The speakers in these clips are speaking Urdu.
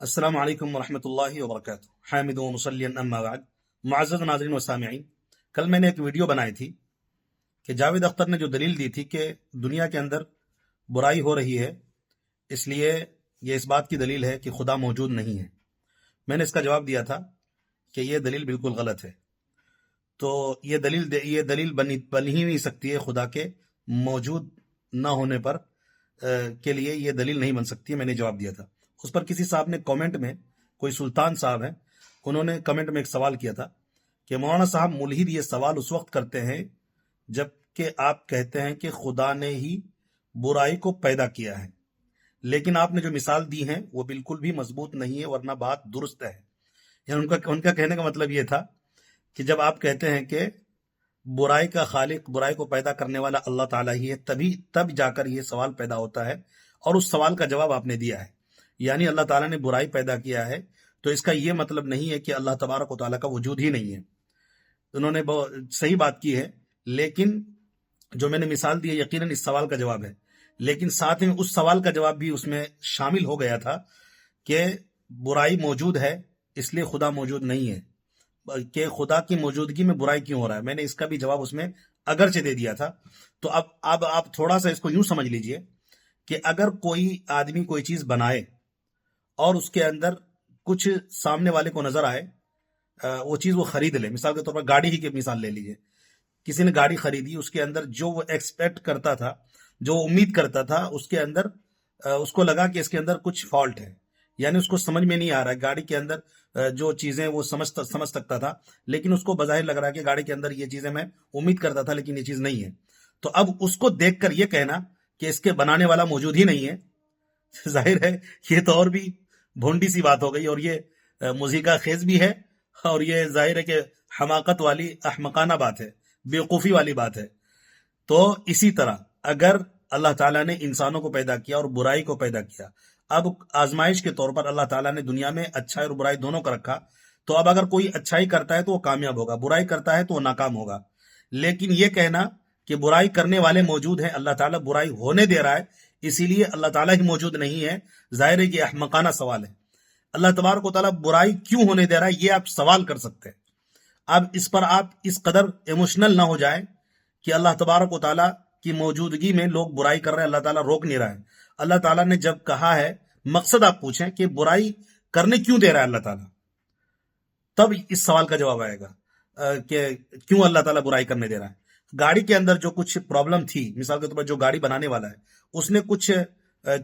السلام علیکم ورحمۃ اللہ وبرکاتہ۔ حامد و مصلی اما بعد، معزز ناظرین و سامعین، کل میں نے ایک ویڈیو بنائی تھی کہ جاوید اختر نے جو دلیل دی تھی کہ دنیا کے اندر برائی ہو رہی ہے، اس لیے یہ اس بات کی دلیل ہے کہ خدا موجود نہیں ہے۔ میں نے اس کا جواب دیا تھا کہ یہ دلیل بالکل غلط ہے۔ تو یہ دلیل بن ہی نہیں سکتی ہے، خدا کے موجود نہ ہونے پر کے لیے یہ دلیل نہیں بن سکتی ہے۔ میں نے جواب دیا تھا۔ اس پر کسی صاحب نے کامنٹ میں، کوئی سلطان صاحب ہیں، انہوں نے کامنٹ میں ایک سوال کیا تھا کہ مولانا صاحب، ملحد یہ سوال اس وقت کرتے ہیں جب کہ آپ کہتے ہیں کہ خدا نے ہی برائی کو پیدا کیا ہے، لیکن آپ نے جو مثال دی ہے وہ بالکل بھی مضبوط نہیں ہے، ورنہ بات درست ہے۔ یعنی ان کا کہنے کا مطلب یہ تھا کہ جب آپ کہتے ہیں کہ برائی کا خالق، برائی کو پیدا کرنے والا اللہ تعالیٰ ہی ہے، تب جا کر یہ سوال پیدا ہوتا ہے، اور اس سوال کا جواب آپ نے دیا ہے۔ یعنی اللہ تعالیٰ نے برائی پیدا کیا ہے، تو اس کا یہ مطلب نہیں ہے کہ اللہ تبارک و تعالیٰ کا وجود ہی نہیں ہے۔ انہوں نے صحیح بات کی ہے، لیکن جو میں نے مثال دی ہے یقیناً اس سوال کا جواب ہے، لیکن ساتھ میں اس سوال کا جواب بھی اس میں شامل ہو گیا تھا کہ برائی موجود ہے، اس لیے خدا موجود نہیں ہے، کہ خدا کی موجودگی میں برائی کیوں ہو رہا ہے۔ میں نے اس کا بھی جواب اس میں اگرچہ دے دیا تھا۔ تو اب آپ تھوڑا سا اس کو یوں سمجھ لیجئے کہ اگر کوئی آدمی کوئی چیز بنائے اور اس کے اندر کچھ سامنے والے کو نظر آئے، وہ چیز وہ خرید لے، مثال کے طور پر گاڑی ہی کی مثال لے لیجئے۔ کسی نے گاڑی خریدی، اس کے اندر جو وہ ایکسپیکٹ کرتا تھا، جو امید کرتا تھا، اس کے اندر اس کو لگا کہ اس کے اندر کچھ فالٹ ہے، یعنی اس کو سمجھ میں نہیں آ رہا ہے گاڑی کے اندر جو چیزیں وہ سمجھ سکتا تھا، لیکن اس کو بظاہر لگ رہا ہے کہ گاڑی کے اندر یہ چیزیں میں امید کرتا تھا لیکن یہ چیز نہیں ہے۔ تو اب اس کو دیکھ کر یہ کہنا کہ اس کے بنانے والا موجود ہی نہیں ہے، ظاہر ہے یہ تو اور بھی بھونڈی سی بات ہو گئی، اور یہ موزیکا خیز بھی ہے، اور یہ ظاہر ہے کہ حماقت والی، احمقانہ بات ہے، بیوقوفی والی بات ہے۔ تو اسی طرح اگر اللہ تعالیٰ نے انسانوں کو پیدا کیا اور برائی کو پیدا کیا، اب آزمائش کے طور پر اللہ تعالیٰ نے دنیا میں اچھائی اور برائی دونوں کا رکھا، تو اب اگر کوئی اچھائی کرتا ہے تو وہ کامیاب ہوگا، برائی کرتا ہے تو وہ ناکام ہوگا۔ لیکن یہ کہنا کہ برائی کرنے والے موجود ہیں، اللہ تعالیٰ برائی ہونے دے رہا ہے اسی لیے اللہ تعالیٰ ہی موجود نہیں ہے، ظاہر ہے کہ احمقانہ سوال ہے۔ اللہ تبارک و تعالیٰ برائی کیوں ہونے دے رہا ہے یہ آپ سوال کر سکتے ہیں۔ اب اس پر آپ اس قدر ایموشنل نہ ہو جائیں کہ اللہ تبارک و تعالیٰ کی موجودگی میں لوگ برائی کر رہے ہیں، اللہ تعالیٰ روک نہیں رہا ہے۔ اللہ تعالیٰ نے جب کہا ہے، مقصد آپ پوچھیں کہ برائی کرنے کیوں دے رہا ہے اللہ تعالیٰ، تب اس سوال کا جواب آئے گا کہ کیوں اللہ تعالیٰ برائی کرنے دے رہا ہے۔ گاڑی کے اندر جو کچھ پرابلم تھی، مثال کے طور پر جو گاڑی بنانے والا ہے اس نے کچھ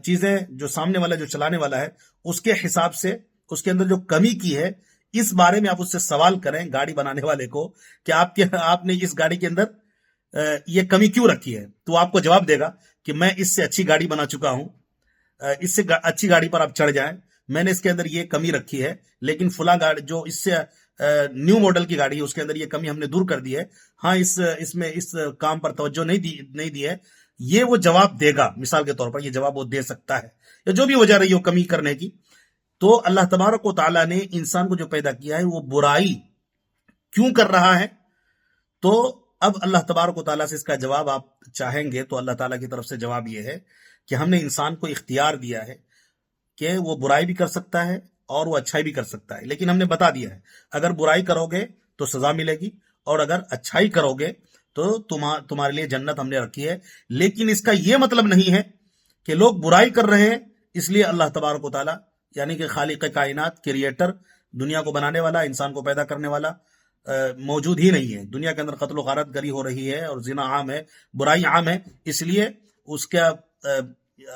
چیزیں، جو سامنے والا جو چلانے والا ہے اس کے حساب سے اس کے اندر جو کمی کی ہے، اس بارے میں آپ اس سے سوال کریں گاڑی بنانے والے کو کہ آپ نے اس گاڑی کے اندر یہ کمی کیوں رکھی ہے، تو آپ کو جواب دے گا کہ میں اس سے اچھی گاڑی بنا چکا ہوں، اس سے اچھی گاڑی پر آپ چڑھ جائیں، میں نے اس کے اندر یہ کمی رکھی ہے، لیکن فلاں گاڑی جو اس سے نیو ماڈل کی گاڑی ہے اس کے اندر یہ کمی ہم نے دور کر دی ہے، ہاں اس میں اس کام پر توجہ نہیں دی ہے۔ یہ وہ جواب دے گا، مثال کے طور پر یہ جواب وہ دے سکتا ہے، یا جو بھی وجہ رہی ہو کمی کرنے کی۔ تو اللہ تبارک و تعالیٰ نے انسان کو جو پیدا کیا ہے وہ برائی کیوں کر رہا ہے، تو اب اللہ تبارک و تعالیٰ سے اس کا جواب آپ چاہیں گے تو اللہ تعالیٰ کی طرف سے جواب یہ ہے کہ ہم نے انسان کو اختیار دیا ہے کہ وہ برائی بھی کر سکتا ہے اور وہ اچھائی بھی کر سکتا ہے، لیکن ہم نے بتا دیا ہے اگر برائی کرو گے تو سزا ملے گی، اور اگر اچھائی کرو گے تو تمہارے لیے جنت ہم نے رکھی ہے۔ لیکن اس کا یہ مطلب نہیں ہے کہ لوگ برائی کر رہے ہیں اس لیے اللہ تبارک و تعالیٰ، یعنی کہ خالق کائنات، کریٹر، دنیا کو بنانے والا، انسان کو پیدا کرنے والا موجود ہی نہیں ہے۔ دنیا کے اندر قتل و غارت گری ہو رہی ہے اور زنا عام ہے، برائی عام ہے، اس لیے اس کا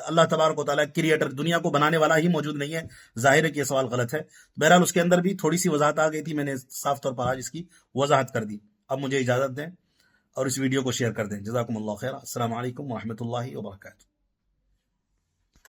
اللہ تبارک و تعالیٰ کریٹر، دنیا کو بنانے والا ہی موجود نہیں ہے۔ ظاہر ہے کہ یہ سوال غلط ہے۔ بہرحال اس کے اندر بھی تھوڑی سی وضاحت آ گئی تھی، میں نے صاف طور پر آج اس کی وضاحت کر دی۔ اب مجھے اجازت دیں اور اس ویڈیو کو شیئر کر دیں۔ جزاکم اللہ خیر۔ السلام علیکم ورحمۃ اللہ وبرکاتہ۔